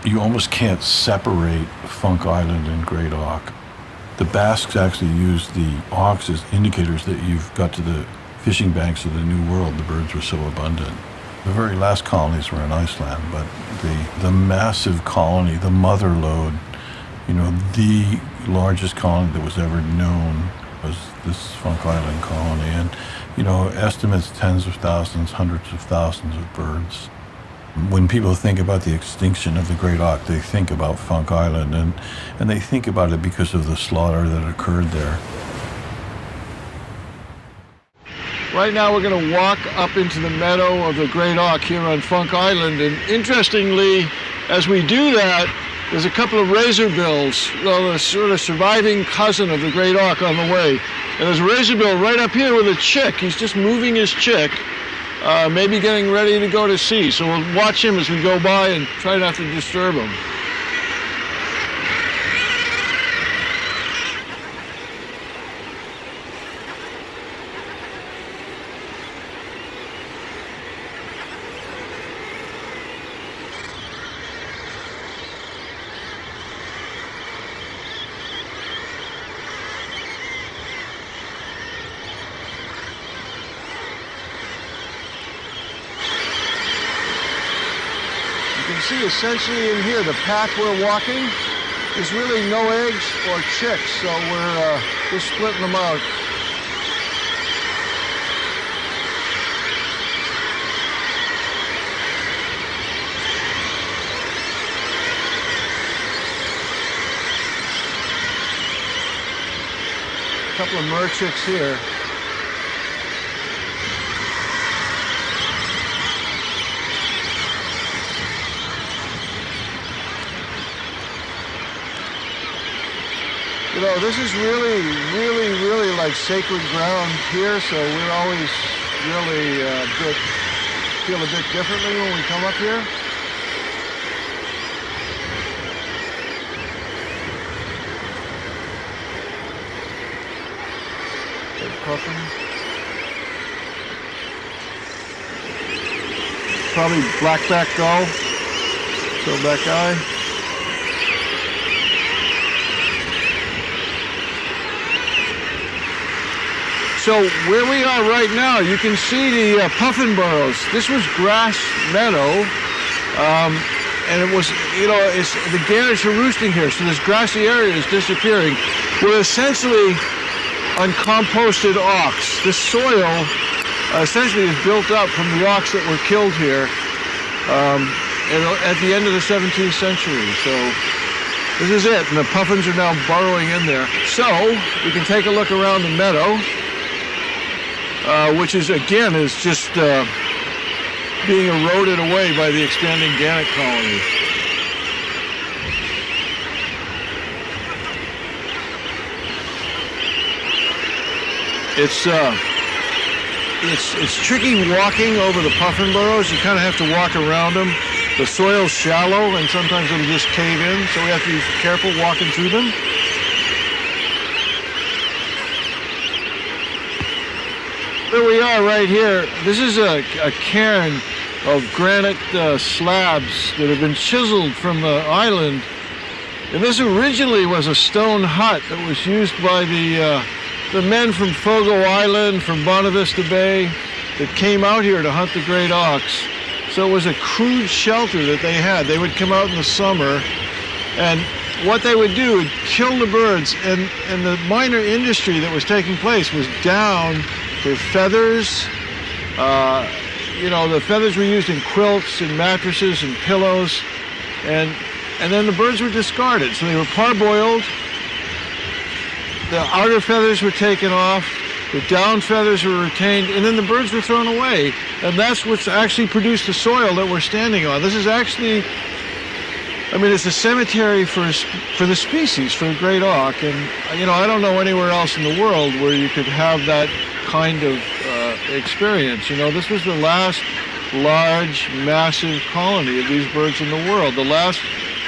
you almost can't separate Funk Island and Great Auk. The Basques actually use the auks as indicators that you've got to the fishing banks of the New World. The birds were so abundant. The very last colonies were in Iceland, but the massive colony, the mother lode, the largest colony that was ever known was this Funk Island colony. And, estimates tens of thousands, hundreds of thousands of birds. When people think about the extinction of the Great Auk, they think about Funk Island, and they think about it because of the slaughter that occurred there. Right now we're going to walk up into the meadow of the Great Auk here on Funk Island, and interestingly, as we do that, there's a couple of razorbills, a sort of surviving cousin of the Great Auk on the way. And there's a razorbill right up here with a chick. He's just moving his chick, maybe getting ready to go to sea. So we'll watch him as we go by and try not to disturb him. You can see essentially in here, the path we're walking, there's really no eggs or chicks, so we're just splitting them out. A couple of mer chicks here. This is really like sacred ground here, so we're always really feel a bit differently when we come up here. Big puffin. Probably blackback gull, tailback guy. So where we are right now, you can see the puffin burrows. This was grass meadow, and it was, the gannets are roosting here, so this grassy area is disappearing. We're essentially on composted auks. This soil essentially is built up from the auks that were killed here at the end of the 17th century. So this is it, and the puffins are now burrowing in there. So we can take a look around the meadow. Which is just being eroded away by the expanding gannet colony. It's tricky walking over the puffin burrows. You kind of have to walk around them. The soil's shallow, and sometimes it'll just cave in, so we have to be careful walking through them. Here we are right here. This is a cairn of granite slabs that have been chiseled from the island. And this originally was a stone hut that was used by the men from Fogo Island, from Bonavista Bay, that came out here to hunt the great auks. So it was a crude shelter that they had. They would come out in the summer, and what they would do would kill the birds. And the minor industry that was taking place was down for feathers. The feathers were used in quilts and mattresses and pillows, and then the birds were discarded. So they were parboiled. The outer feathers were taken off, the down feathers were retained, and then the birds were thrown away. And that's what's actually produced the soil that we're standing on. This is actually, it's a cemetery for the species, for the great auk. And, I don't know anywhere else in the world where you could have that kind of experience. This was the last large, massive colony of these birds in the world, the last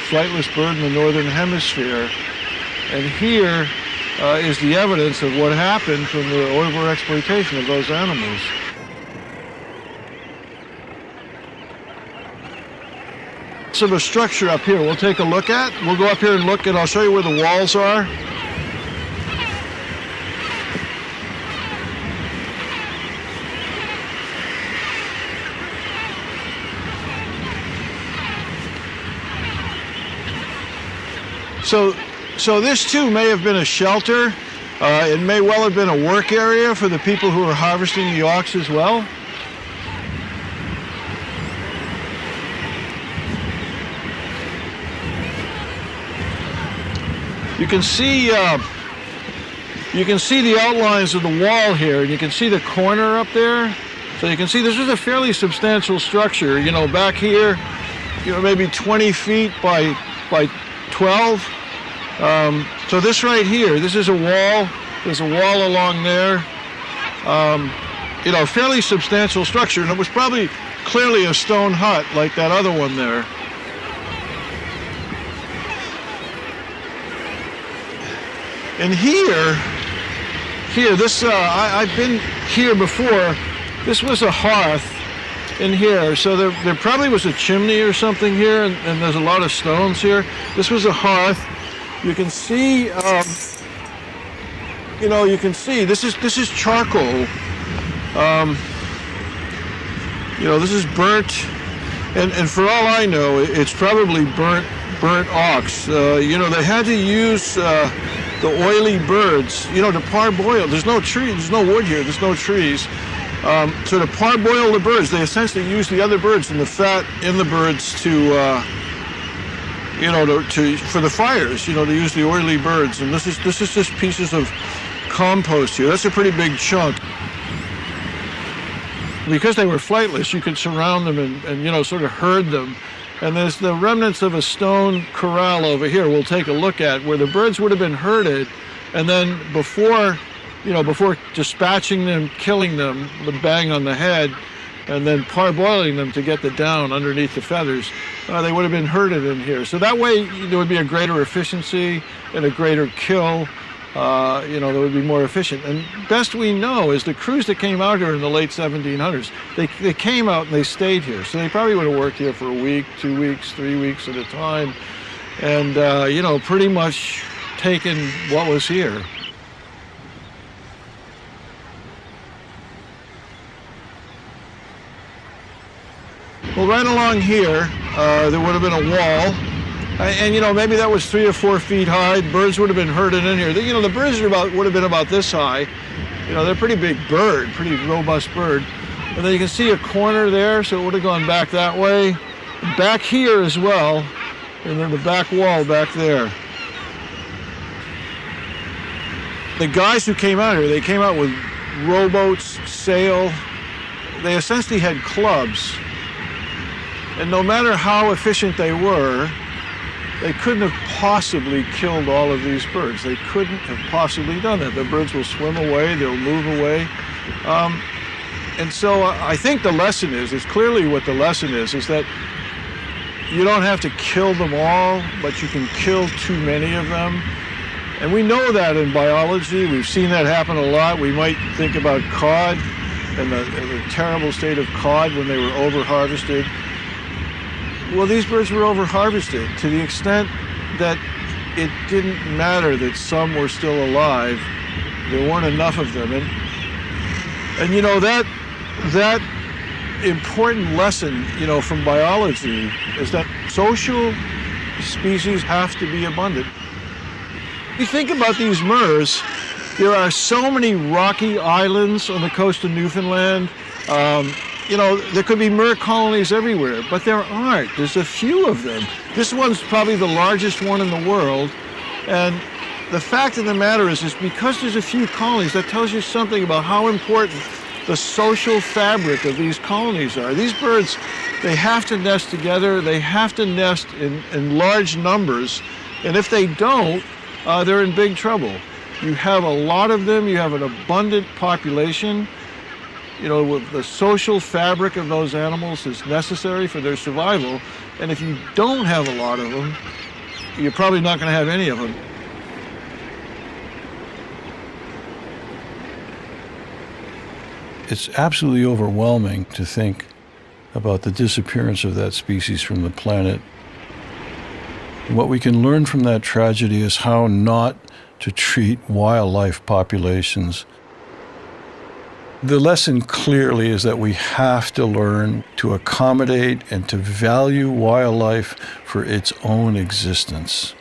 flightless bird in the northern hemisphere. And here is the evidence of what happened from the over-exploitation of those animals. remnants of a structure up here we'll take a look at. We'll go up here and look, and I'll show you where the walls are. So this too may have been a shelter. It may well have been a work area for the people who were harvesting the auks as well. You can see the outlines of the wall here, and you can see the corner up there. So you can see this is a fairly substantial structure. You know, back here, you know, maybe 20 feet by 12. So this right here, this is a wall. There's a wall along there. You know, fairly substantial structure, and it was probably clearly a stone hut like that other one there. And here, this, I've been here before. This was a hearth in here, so there probably was a chimney or something here, and there's a lot of stones here. This was a hearth. You can see, you know, you can see this is charcoal. You know, this is burnt, and for all I know, it's probably burnt auks. You know, they had to use the oily birds, you know, to parboil. There's no tree, there's no wood here, there's no trees. So to parboil the birds, they essentially use the other birds and the fat in the birds to, you know, for the fires, you know, to use the oily birds. And this is just pieces of compost here. That's a pretty big chunk. Because they were flightless, you could surround them and you know, sort of herd them. And there's the remnants of a stone corral over here we'll take a look at, where the birds would have been herded, and then before dispatching them, killing them with a bang on the head, and then parboiling them to get the down underneath the feathers, they would have been herded in here. So that way there would be a greater efficiency and a greater kill. You know, that would be more efficient. And best we know is the crews that came out here in the late 1700s, they came out and they stayed here. So they probably would have worked here for a week, 2 weeks, 3 weeks at a time, and, you know, pretty much taken what was here. Well, right along here, there would have been a wall. And, you know, maybe that was 3 or 4 feet high. Birds would have been herded in here. You know, the birds would have been about this high. You know, they're a pretty big bird, pretty robust bird. And then you can see a corner there, so it would have gone back that way. Back here as well, and then the back wall back there. The guys who came out here, they came out with rowboats, sail. They essentially had clubs. And no matter how efficient they were, they couldn't have possibly killed all of these birds. They couldn't have possibly done that. The birds will swim away, they'll move away. And so I think the lesson is clearly what the lesson is that you don't have to kill them all, but you can kill too many of them. And we know that in biology. We've seen that happen a lot. We might think about cod and the terrible state of cod when they were over-harvested. Well, these birds were over-harvested to the extent that it didn't matter that some were still alive. There weren't enough of them. And you know, that important lesson, you know, from biology is that social species have to be abundant. If you think about these murres, there are so many rocky islands on the coast of Newfoundland. You know, there could be murre colonies everywhere, but there aren't. There's a few of them. This one's probably the largest one in the world. And the fact of the matter is because there's a few colonies, that tells you something about how important the social fabric of these colonies are. These birds, they have to nest together. They have to nest in large numbers. And if they don't, they're in big trouble. You have a lot of them. You have an abundant population. You know, with the social fabric of those animals is necessary for their survival. And if you don't have a lot of them, you're probably not going to have any of them. It's absolutely overwhelming to think about the disappearance of that species from the planet What we can learn from that tragedy is how not to treat wildlife populations. The lesson clearly is that we have to learn to accommodate and to value wildlife for its own existence.